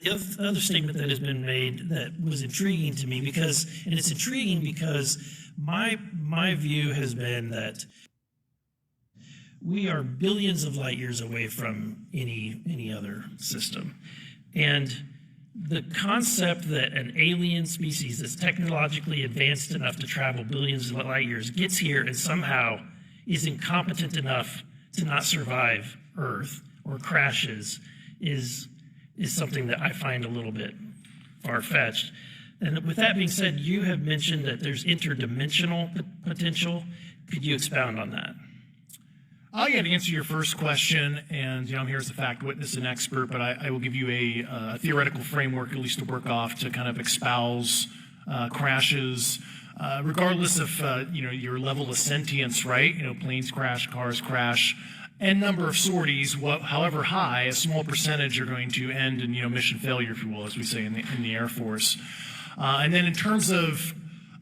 The other statement that has been made that was intriguing to me and it's intriguing because my view has been that we are billions of light years away from any other system. And the concept that an alien species that's technologically advanced enough to travel billions of light years gets here and somehow is incompetent enough to not survive Earth or crashes is something that I find a little bit far-fetched. And with that being said, you have mentioned that there's interdimensional potential. Could you expound on that? Yeah, to answer your first question, and I'm here as a fact witness and expert, but I will give you a theoretical framework, at least to work off, to kind of espouse crashes, regardless of your level of sentience, right? Planes crash, cars crash, n number of sorties, however high, a small percentage are going to end in mission failure, if you will, as we say in the Air Force. And then in terms of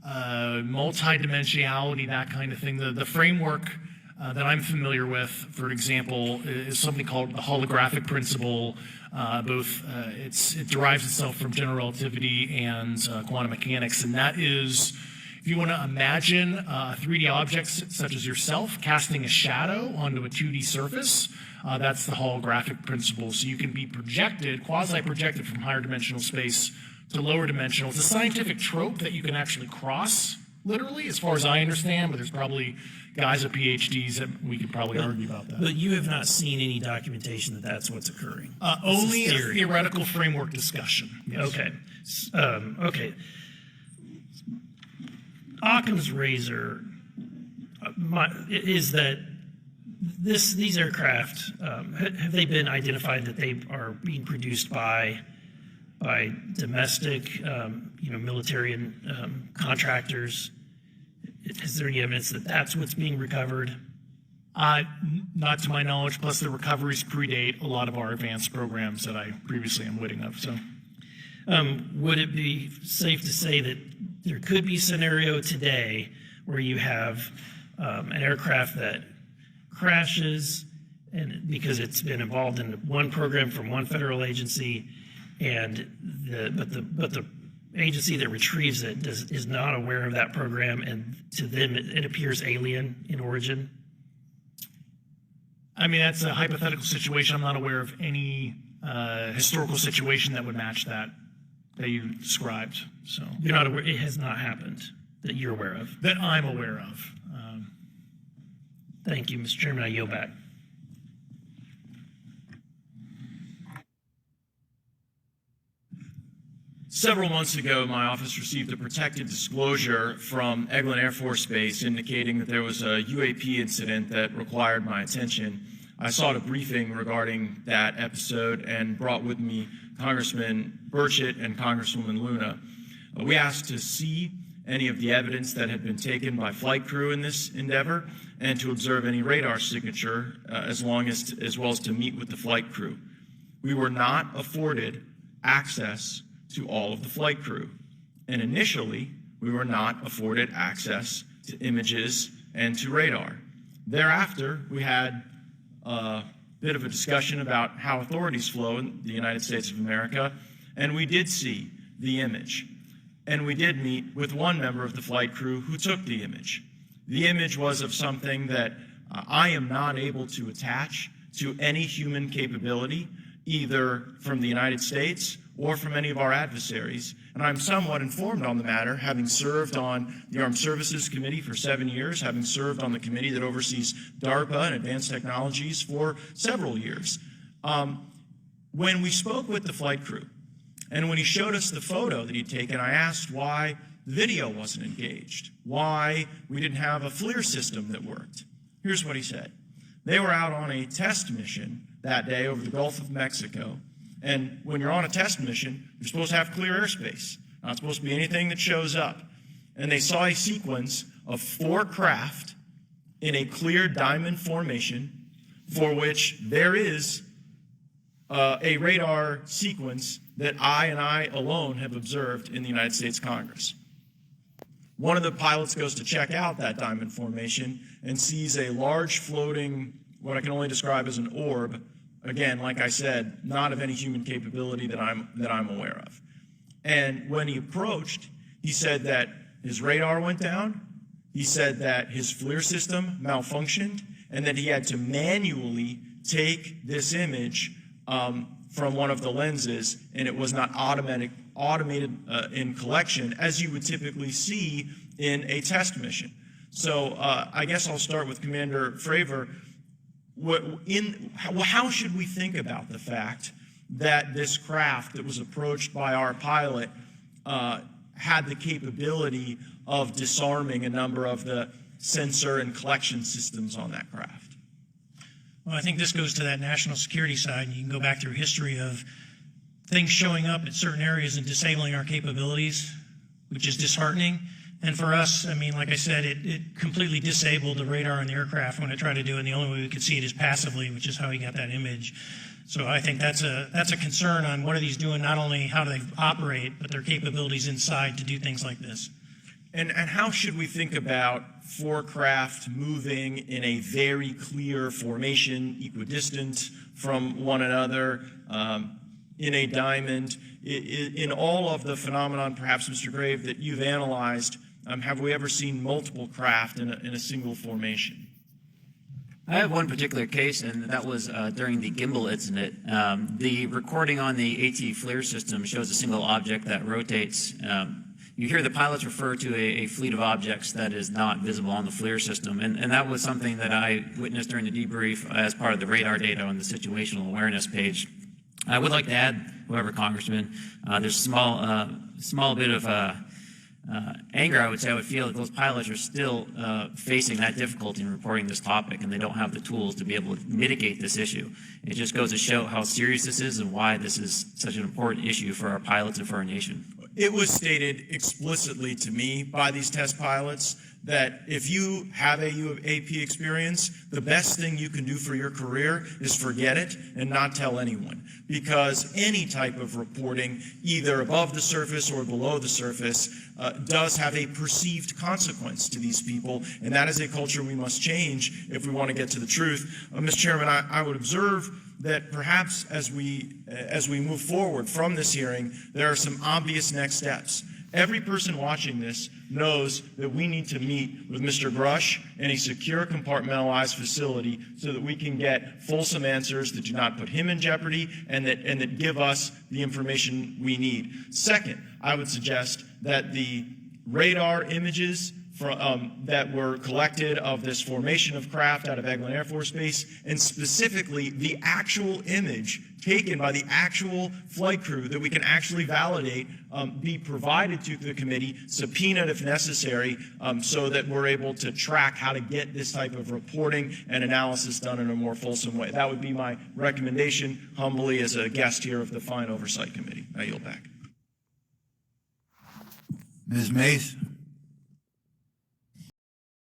multidimensionality, that kind of thing, the framework that I'm familiar with, for example, is something called the holographic principle. It derives itself from general relativity and quantum mechanics, and that is, if you want to imagine 3D objects such as yourself casting a shadow onto a 2D surface, that's the holographic principle. So you can be projected, quasi-projected from higher dimensional space to lower dimensional. It's a scientific trope that you can actually cross, literally, as far as I understand, but there's probably guys with PhDs that we could probably argue about that. But you have not seen any documentation that that's what's occurring? Only a theoretical framework discussion. Yes. Okay. Okay. Occam's razor is that these aircraft, have they been identified that they are being produced by domestic, military and contractors? Is there any evidence that that's what's being recovered? Not to my knowledge, plus the recoveries predate a lot of our advanced programs that I previously am witting of. So, would it be safe to say that there could be a scenario today where you have an aircraft that crashes and because it's been involved in one program from one federal agency, but the agency that retrieves it is not aware of that program, and to them it appears alien in origin? I mean, that's a hypothetical situation. I'm not aware of any historical situation that would match that you described. So you're not aware? It has not happened that you're aware of? That I'm aware of. Thank you, Mr. Chairman. I yield back. Several months ago, my office received a protected disclosure from Eglin Air Force Base indicating that there was a UAP incident that required my attention. I sought a briefing regarding that episode and brought with me Congressman Burchett and Congresswoman Luna. We asked to see any of the evidence that had been taken by flight crew in this endeavor and to observe any radar signature as well as to meet with the flight crew. We were not afforded access to all of the flight crew. And initially, we were not afforded access to images and to radar. Thereafter, we had a bit of a discussion about how authorities flow in the United States of America, and we did see the image. And we did meet with one member of the flight crew who took the image. The image was of something that I am not able to attach to any human capability, either from the United States or from any of our adversaries. And I'm somewhat informed on the matter, having served on the Armed Services Committee for 7 years, having served on the committee that oversees DARPA and advanced technologies for several years. When we spoke with the flight crew, and when he showed us the photo that he'd taken, I asked why the video wasn't engaged, why we didn't have a FLIR system that worked. Here's what he said. They were out on a test mission that day over the Gulf of Mexico. And when you're on a test mission, you're supposed to have clear airspace. Not supposed to be anything that shows up. And they saw a sequence of 4 craft in a clear diamond formation for which there is a radar sequence that I alone have observed in the United States Congress. One of the pilots goes to check out that diamond formation and sees a large floating, what I can only describe as an orb, Again, like I said, not of any human capability that I'm aware of. And when he approached, he said that his radar went down, he said that his FLIR system malfunctioned, and that he had to manually take this image from one of the lenses, and it was not automated in collection as you would typically see in a test mission. So I guess I'll start with Commander Fravor. How should we think about the fact that this craft that was approached by our pilot had the capability of disarming a number of the sensor and collection systems on that craft? Well, I think this goes to that national security side, and you can go back through history of things showing up at certain areas and disabling our capabilities, which is disheartening. And for us, I mean, like I said, it completely disabled the radar on the aircraft when it tried to do it, and the only way we could see it is passively, which is how he got that image. So I think that's a concern on what are these doing, not only how do they operate, but their capabilities inside to do things like this. And how should we think about four craft moving in a very clear formation, equidistant from one another, in a diamond? In all of the phenomenon, perhaps, Mr. Grave, that you've analyzed, have we ever seen multiple craft in a single formation? I have one particular case, and that was during the gimbal incident. The recording on the AT FLIR system shows a single object that rotates. You hear the pilots refer to a fleet of objects that is not visible on the FLIR system, and that was something that I witnessed during the debrief as part of the radar data on the situational awareness page. I would like to add, whoever Congressman, there's a small bit of anger, I would say. I would feel that those pilots are still facing that difficulty in reporting this topic, and they don't have the tools to be able to mitigate this issue. It just goes to show how serious this is and why this is such an important issue for our pilots and for our nation. It was stated explicitly to me by these test pilots that if you have a UAP experience, the best thing you can do for your career is forget it and not tell anyone. Because any type of reporting, either above the surface or below the surface, does have a perceived consequence to these people, and that is a culture we must change if we want to get to the truth. Mr. Chairman, I would observe that perhaps as we move forward from this hearing, there are some obvious next steps. Every person watching this knows that we need to meet with Mr. Grush in a secure, compartmentalized facility so that we can get fulsome answers that do not put him in jeopardy and that give us the information we need. Second, I would suggest that the radar images that were collected of this formation of craft out of Eglin Air Force Base, and specifically the actual image taken by the actual flight crew that we can actually validate, be provided to the committee, subpoenaed if necessary, so that we're able to track how to get this type of reporting and analysis done in a more fulsome way. That would be my recommendation, humbly, as a guest here of the Fine Oversight Committee. I yield back. Ms. Mace.